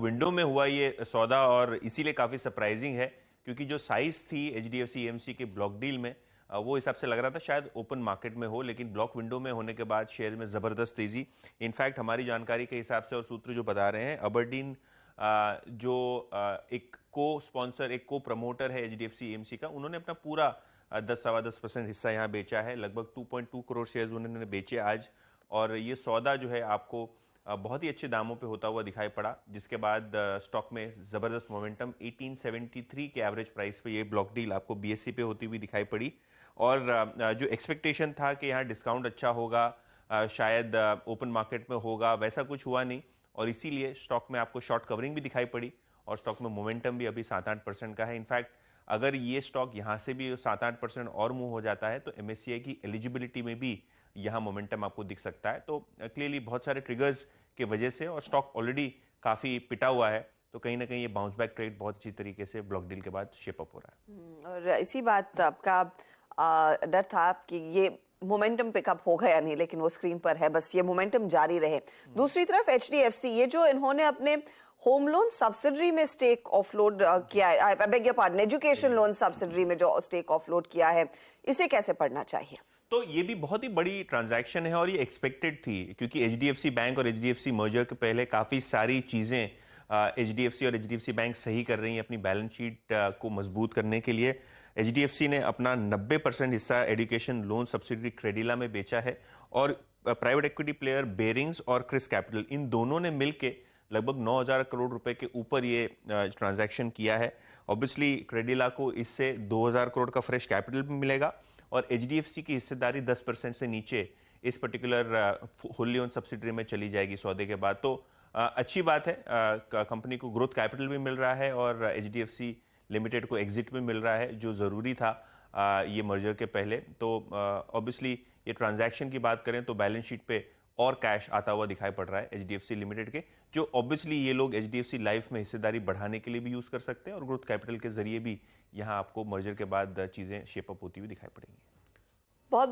Window में हुआ ये सौदा और इसीलिए काफ़ी सरप्राइजिंग है क्योंकि जो साइज थी एचडीएफसी एएमसी के ब्लॉक डील में वो हिसाब से लग रहा था शायद ओपन मार्केट में हो, लेकिन ब्लॉक विंडो में होने के बाद शेयर में ज़बरदस्त तेज़ी। इनफैक्ट हमारी जानकारी के हिसाब से और सूत्र जो बता रहे हैं, अबरडीन जो एक को स्पॉन्सर, एक को प्रमोटर है एचडीएफसी एएमसी का, उन्होंने अपना पूरा 10-10.25% हिस्सा यहाँ बेचा है। लगभग 2.2 करोड़ शेयर्स उन्होंने बेचे आज, और ये सौदा जो है आपको बहुत ही अच्छे दामों पे होता हुआ दिखाई पड़ा, जिसके बाद स्टॉक में ज़बरदस्त मोमेंटम 1873 के एवरेज प्राइस पे ये ब्लॉक डील आपको बीएससी पे होती हुई दिखाई पड़ी। और जो एक्सपेक्टेशन था कि यहाँ डिस्काउंट अच्छा होगा, शायद ओपन मार्केट में होगा, वैसा कुछ हुआ नहीं, और इसीलिए स्टॉक में आपको शॉर्ट कवरिंग भी दिखाई पड़ी और स्टॉक में मोमेंटम भी अभी 7-8% का है। इनफैक्ट अगर ये स्टॉक यहाँ से भी 7-8% और मूव हो जाता है तो एमएससीआई की एलिजिबिलिटी में भी यहाँ मोमेंटम आपको दिख सकता है। तो क्लियरली बहुत सारे ट्रिगर्स के वजह से, और स्टॉक ऑलरेडी काफ़ी पिटा हुआ है, तो कहीं ना कहीं ये बाउंस बैक ट्रेड बहुत अच्छी तरीके से ब्लॉक डील के बाद शेप अप हो रहा है। और इसी बात आपका डर था कि ये मोमेंटम पिकअप होगा या नहीं, लेकिन वो स्क्रीन पर है, बस ये मोमेंटम जारी रहे। दूसरी तरफ एचडीएफसी, ये जो इन्होंने अपने होम लोन सब्सिडरी में स्टेक ऑफलोड किया है, I beg your pardon, education loan subsidiary में जो स्टेक ऑफलोड किया है, इसे कैसे पढ़ना चाहिए? तो ये भी बहुत ही बड़ी ट्रांजैक्शन है और ये एक्सपेक्टेड थी, क्योंकि एचडीएफसी बैंक और एचडीएफसी मर्जर के पहले काफ़ी सारी चीज़ें एचडीएफसी और एचडीएफसी बैंक सही कर रही हैं अपनी बैलेंस शीट को मजबूत करने के लिए। एचडीएफसी ने अपना 90% हिस्सा एजुकेशन लोन सब्सिडी क्रेडिला में बेचा है, और प्राइवेट इक्विटी प्लेयर बेरिंग्स और क्रिस कैपिटल, इन दोनों ने मिलकर लगभग 9,000 करोड़ रुपए के ऊपर ये ट्रांजैक्शन किया है। ऑब्वियसली क्रेडिला को इससे 2,000 करोड़ का फ्रेश कैपिटल भी मिलेगा, और एचडीएफसी की हिस्सेदारी 10% से नीचे इस पर्टिकुलर होली ओन सब्सिडरी में चली जाएगी सौदे के बाद। तो अच्छी बात है, कंपनी को ग्रोथ कैपिटल भी मिल रहा है और एचडीएफसी लिमिटेड को एग्जिट भी मिल रहा है, जो ज़रूरी था ये मर्जर के पहले। तो ऑब्वियसली ये ट्रांजैक्शन की बात करें तो बैलेंस शीट पे और कैश आता हुआ दिखाई पड़ रहा है एचडीएफसी लिमिटेड के, जो ऑब्वियसली ये लोग एचडीएफसी लाइफ में हिस्सेदारी बढ़ाने के लिए भी यूज़ कर सकते हैं, और ग्रोथ कैपिटल के जरिए भी यहाँ आपको मर्जर के बाद चीज़ें शेप अप होती हुई दिखाई पड़ेंगी।